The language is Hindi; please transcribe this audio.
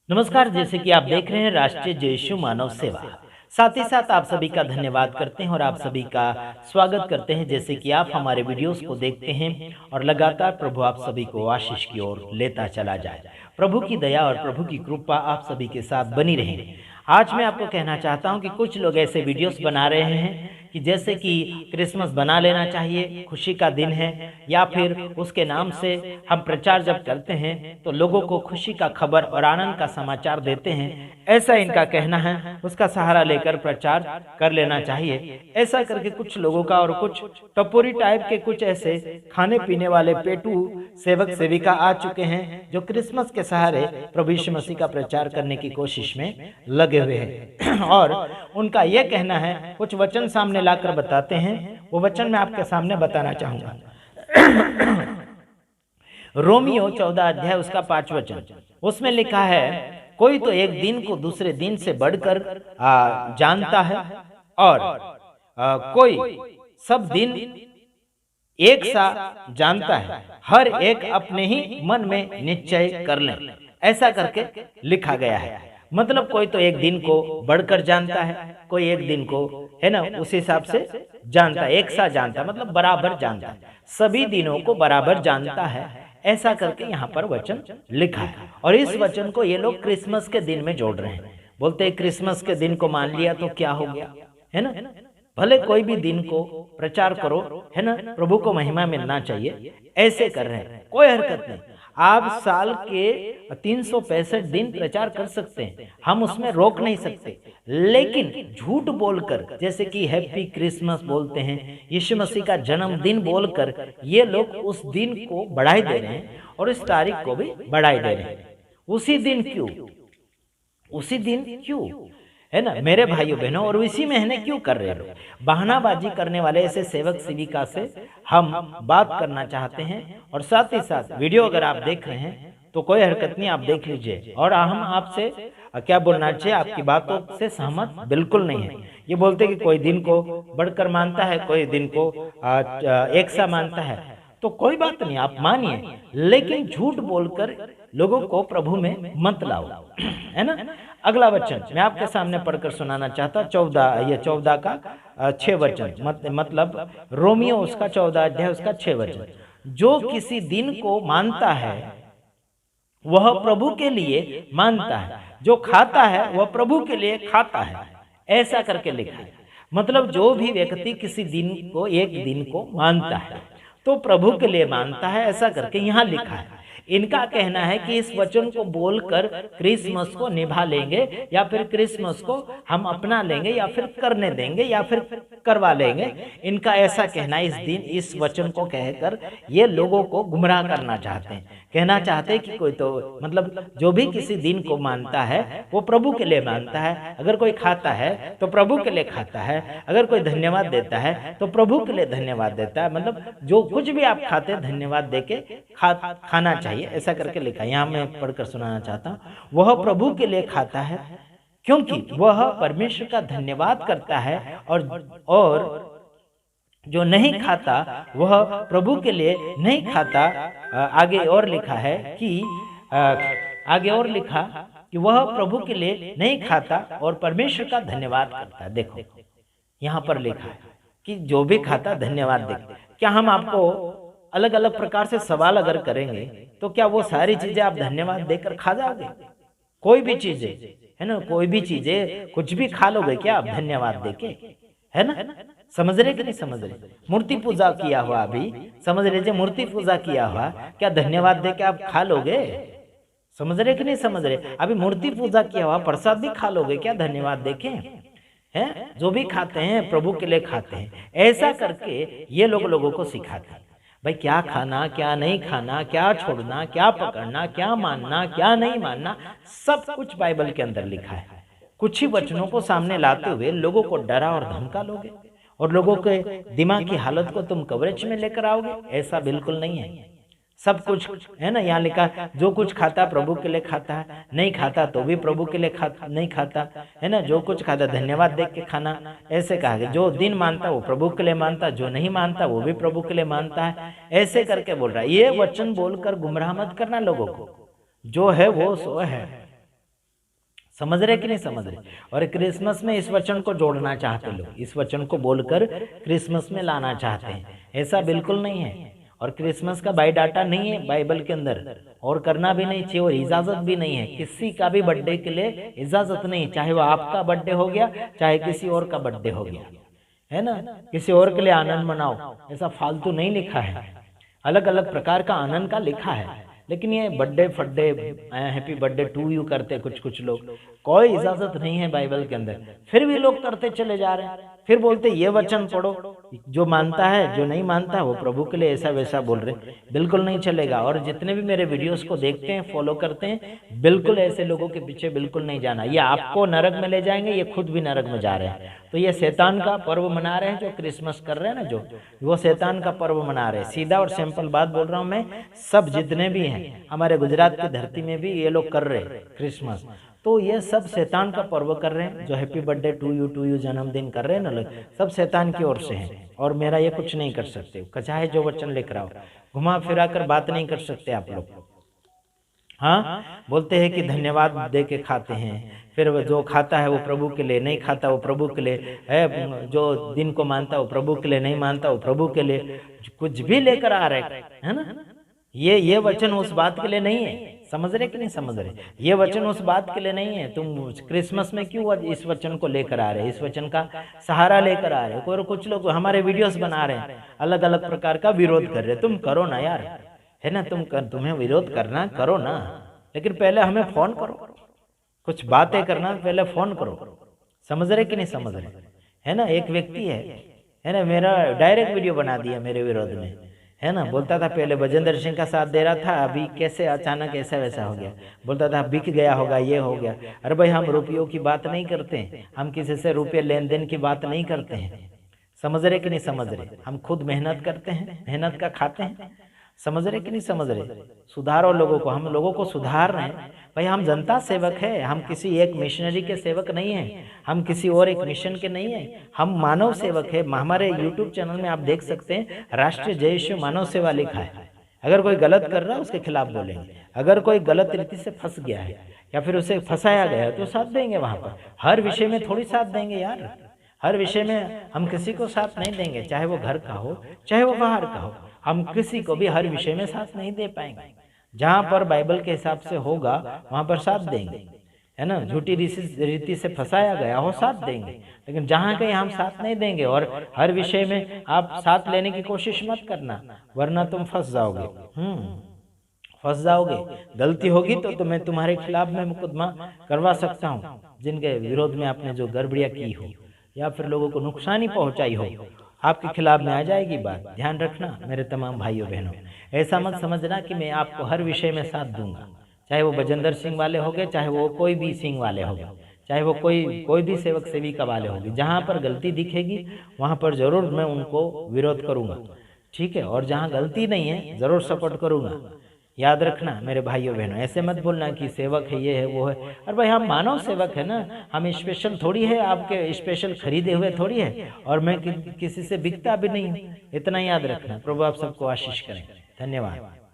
नमस्कार। जैसे कि आप देख रहे हैं राष्ट्रीय जय यीशु मानव सेवा, साथ ही साथ आप सभी का धन्यवाद करते हैं और आप सभी का स्वागत करते हैं। जैसे कि आप हमारे वीडियोस को देखते हैं और लगातार प्रभु आप सभी को आशीष की ओर लेता चला जाए। प्रभु की दया और प्रभु की कृपा आप सभी के साथ बनी रहे। आज मैं आपको कहना चाहता हूं कि कुछ लोग ऐसे वीडियोस बना रहे हैं कि जैसे कि क्रिसमस बना लेना चाहिए, खुशी का दिन है, या फिर उसके नाम से हम प्रचार जब करते हैं तो लोगों को खुशी का खबर और आनंद का समाचार देते हैं, ऐसा इनका कहना है। उसका सहारा लेकर प्रचार कर लेना चाहिए। ऐसा करके कुछ लोगों का और कुछ टपोरी टाइप के कुछ ऐसे खाने पीने वाले पेटू सेवक सेविका आ चुके हैं जो क्रिसमस के सहारे प्रभु यीशु मसीह का प्रचार करने की कोशिश में लगे हुए हैं। और उनका यह कहना है, कुछ वचन सामने लाकर बताते हैं, वो वचन मैं आपके सामने बताना चाहूंगा। रोमियो 14 अध्याय उसका 5 वचन, उसमें लिखा है, कोई तो एक दिन को दूसरे दिन से बढ़कर जानता है और कोई सब दिन एक सा जानता है। हर एक अपने ही मन में निश्चय कर ले, ऐसा करके लिखा गया है। मतलब कोई तो एक दिन को बढ़कर जानता है, कोई एक दिन को है ना उस हिसाब से जानता है, एक सा जानता है, मतलब बराबर जानता है, सभी दिनों को बराबर जानता है। ऐसा करके यहाँ पर वचन लिखा है। और इस वचन को ये लोग क्रिसमस के दिन में जोड़ रहे हैं। बोलते हैं क्रिसमस के दिन को मान लिया तो क्या हो गया, है ना। भले कोई भी दिन को प्रचार करो, है ना, प्रभु को महिमा मिलना चाहिए, ऐसे कर रहे हैं, कोई हरकत नहीं। आप साल के 365 दिन प्रचार कर सकते हैं, हम उसमें रोक नहीं सकते। लेकिन झूठ बोलकर, जैसे कि हैप्पी क्रिसमस बोलते हैं, यीशु मसीह का जन्मदिन बोलकर ये लोग उस दिन को बढ़ाई दे रहे हैं और इस तारीख को भी बढ़ाई दे रहे हैं। उसी दिन क्यों, उसी दिन क्यों, है ना मेरे भाइयों बहनों, और इसी महीने क्यों कर रहे लोग। बहानाबाजी करने वाले ऐसे सेवक सेविका से हम बात करना चाहते हैं। और साथ ही साथ वीडियो अगर आप देख रहे हैं तो कोई हरकत नहीं, आप देख लीजिए। और हम आपसे क्या बोलना चाहिए, आपकी बातों से सहमत बिल्कुल नहीं है। ये बोलते कि कोई दिन को बढ़कर मानता है, कोई दिन को एक सा मानता है, तो कोई बात नहीं, आप मानिए, लेकिन झूठ बोलकर लोगों को प्रभु में मत लाओ, है ना। अगला वचन मैं आपके सामने पढ़कर सुनाना चाहता, 14 का 6 वचन, मतलब रोमियो उसका 14 अध्याय उसका 6 वचन, जो किसी दिन को मानता है वह प्रभु के लिए मानता है, जो खाता है वह प्रभु के लिए खाता है, ऐसा करके लिखा है। मतलब जो भी व्यक्ति किसी दिन को, एक दिन को मानता है तो प्रभु के लिए मानता है, ऐसा करके यहाँ लिखा है। इनका कहना है कि इस वचन को बोलकर क्रिसमस को निभा लेंगे, या फिर क्रिसमस को हम अपना लेंगे, या फिर करने देंगे, या फिर करवा लेंगे। इनका ऐसा कहना है। इस दिन इस वचन को कहकर ये लोगों को गुमराह करना चाहते हैं। कहना चाहते हैं कि कोई तो मतलब जो भी किसी दिन को मानता है वो प्रभु के लिए मानता है। अगर कोई खाता है तो प्रभु के लिए खाता है, अगर कोई धन्यवाद देता है तो प्रभु के लिए धन्यवाद देता है। मतलब जो कुछ भी आप खाते हैं धन्यवाद देके खाना चाहिए, ऐसा करके लिखा। यहाँ मैं पढ़कर सुनाना चाहता हूँ, वह प्रभु के लिए खाता है क्योंकि वह परमेश्वर का धन्यवाद करता है, और जो नहीं खाता वह प्रभु के लिए नहीं खाता। आगे और लिखा है कि आगे और लिखा कि वह प्रभु के लिए नहीं खाता और परमेश्वर का धन्यवाद करता है। देखो यहाँ पर लिखा है कि जो भी खाता धन्यवाद दे। क्या हम आपको अलग अलग प्रकार से सवाल अगर करेंगे तो क्या वो सारी चीजें आप धन्यवाद देकर खा जाओगे? कोई भी चीजें, है ना, कोई भी चीजें कुछ भी खा लोगे क्या आप धन्यवाद देके, है ना। समझ रहे कि नहीं समझ रहे? मूर्ति पूजा किया हुआ, अभी समझ लीजिए, मूर्ति पूजा किया हुआ क्या धन्यवाद देके आप खा लोगे? समझ रहे कि नहीं समझ रहे? अभी मूर्ति पूजा किया हुआ प्रसाद भी खा लोगे क्या धन्यवाद देके? है, जो भी खाते हैं प्रभु के लिए खाते हैं, ऐसा करके ये लोगों को सिखाते हैं। भाई क्या खाना, क्या नहीं खाना, क्या छोड़ना, क्या पकड़ना, क्या मानना, क्या नहीं मानना, सब कुछ बाइबल के अंदर लिखा है। कुछ ही वचनों को सामने लाते हुए लोगों को डरा और धमका लोगे और लोगों के दिमाग की हालत को तुम कवरेज में लेकर आओगे, ऐसा बिल्कुल नहीं है। सब कुछ है ना, यहाँ लिखा, जो कुछ खाता प्रभु के लिए खाता है, नहीं खाता तो भी प्रभु के लिए नहीं खाता, है ना। जो कुछ खाता धन्यवाद देख के खाना, ऐसे कहा गया। जो दिन मानता वो प्रभु के लिए मानता, जो नहीं मानता वो भी प्रभु के लिए मानता है, ऐसे करके बोल रहा है। ये वचन बोलकर गुमराह मत करना लोगों को, जो है वो सो है, समझ रहे कि नहीं समझ रहे? और क्रिसमस में इस वचन को जोड़ना चाहते लोग, इस वचन को बोलकर क्रिसमस में लाना चाहते हैं। ऐसा बिल्कुल नहीं है, और क्रिसमस का बायोडाटा नहीं है बाइबल के अंदर, और करना भी नहीं चाहिए, और इजाजत भी नहीं है। किसी का भी बर्थडे के लिए इजाजत नहीं, चाहे वो आपका बर्थडे हो गया, चाहे किसी और का बर्थडे हो गया, है ना। किसी और के लिए आनंद मनाओ, ऐसा फालतू नहीं लिखा है। अलग अलग प्रकार का आनंद का लिखा है, लेकिन ये बर्थडे फड्डे हैप्पी बर्थडे टू यू करते कुछ कुछ लोग, कोई इजाजत नहीं है बाइबल के अंदर, फिर भी लोग करते चले जा रहे हैं। फिर बोलते ये वचन पढ़ो, जो मानता है जो नहीं मानता वो प्रभु के लिए ऐसा वैसा बोल रहे, बिल्कुल नहीं चलेगा। और जितने भी मेरे वीडियोस को देखते हैं, फॉलो करते हैं, बिल्कुल ऐसे लोगों के पीछे बिल्कुल नहीं जाना। ये आपको नरक में ले जाएंगे, ये खुद भी नरक में जा रहे हैं। तो ये शैतान का पर्व मना रहे हैं, जो क्रिसमस कर रहे हैं ना, जो वो शैतान का पर्व मना रहे हैं। सीधा और सिंपल बात बोल रहा हूँ मैं, सब जितने भी हैं हमारे गुजरात की धरती में भी ये लोग कर रहे हैं क्रिसमस, तो ये सब शैतान का पर्व कर रहे हैं। जो हैप्पी बर्थडे टू यू जन्मदिन कर रहे हैं ना लोग, सब शैतान की ओर से हैं, और मेरा ये कुछ नहीं कर सकते। चाहे जो वचन लेकर आओ, घुमा फिरा कर बात नहीं कर सकते आप लोग। हाँ, बोलते हैं कि धन्यवाद दे के खाते हैं, फिर जो खाता है वो प्रभु के लिए, नहीं खाता वो प्रभु के लिए है, जो दिन को मानता वो प्रभु के लिए, नहीं मानता वो प्रभु के लिए, कुछ भी लेकर आ रहे है ना। ये वचन उस बात के लिए नहीं है, समझ रहे कि नहीं समझ रहे? ये वचन उस बात के लिए नहीं है। तुम क्रिसमस में क्यों इस वचन को लेकर आ रहे हैं, इस वचन का सहारा लेकर आ रहे हो। कुछ लोग हमारे वीडियोस बना रहे हैं, अलग अलग प्रकार का विरोध कर रहे हैं। तुम करो ना यार, है ना, तुम्हें विरोध करना करो ना, लेकिन पहले हमें फोन करो, कुछ बातें करना पहले फोन करो। समझ रहे कि नहीं समझ रहे? है ना, एक व्यक्ति है ना, मेरा डायरेक्ट वीडियो बना दिया मेरे विरोध में, है ना। बोलता था पहले बजेंद्र सिंह का साथ दे रहा था, अभी कैसे अचानक ऐसा वैसा हो गया। बोलता था बिक गया होगा, ये हो गया। अरे भाई, हम रुपयों की बात नहीं करते हैं, हम किसी से रुपये लेन देन की बात नहीं करते हैं। समझ रहे कि नहीं समझ रहे? हम खुद मेहनत करते हैं, मेहनत का खाते हैं। समझ रहे कि नहीं समझ रहे? सुधारो लोगों को, हम लोगों को सुधार रहे हैं भाई। हम जनता सेवक है, हम किसी एक मिशनरी के सेवक नहीं है, हम किसी और एक मिशन के नहीं है, हम मानव सेवक है। हमारे YouTube चैनल में आप देख सकते हैं, राष्ट्रीय जय यीशु मानव सेवा लिखा है। अगर कोई गलत कर रहा है उसके खिलाफ बोलेंगे, अगर कोई गलत रीति से फंस गया है या फिर उसे फंसाया गया है तो साथ देंगे। वहां पर हर विषय में थोड़ी साथ देंगे यार, हर विषय में हम किसी को साथ नहीं देंगे, चाहे वो घर का हो चाहे वो बाहर का हो। हम किसी को भी हर विषय में साथ नहीं दे पाएंगे। जहां पर बाइबल के हिसाब से होगा वहां पर साथ देंगे, है ना। झूठी रीति से फंसाया गया हो साथ देंगे, लेकिन जहां कहीं हम साथ नहीं देंगे। और हर विषय में आप साथ लेने की कोशिश मत करना, वरना तुम फंस जाओगे। फंस जाओगे। गलती होगी तो मैं तुम्हारे खिलाफ में मुकदमा करवा सकता हूँ, जिनके विरोध में आपने जो गड़बड़ियां की हो या फिर लोगों को नुकसानी पहुंचाई हो, आपके खिलाफ में आ जाएगी बात। ध्यान रखना मेरे तमाम भाइयों बहनों, ऐसा मत समझना कि मैं आपको हर विषय में साथ दूंगा, चाहे वो बजेंद्र सिंह वाले हो गए, चाहे वो कोई भी सिंह वाले हो गए, चाहे वो कोई भी सेवक सेविका वाले होंगे। जहाँ पर गलती दिखेगी वहाँ पर जरूर मैं उनको विरोध करूँगा, ठीक है। और जहाँ गलती नहीं है जरूर सपोर्ट करूँगा। याद रखना मेरे भाइयों बहनों, ऐसे मत बोलना कि सेवक है ये है वो है। अरे भाई, हम मानव सेवक है ना, हम स्पेशल थोड़ी है, आपके स्पेशल खरीदे हुए थोड़ी है, और मैं किसी से बिकता भी नहीं हूँ। इतना याद रखना। प्रभु आप सबको आशीष करें। धन्यवाद।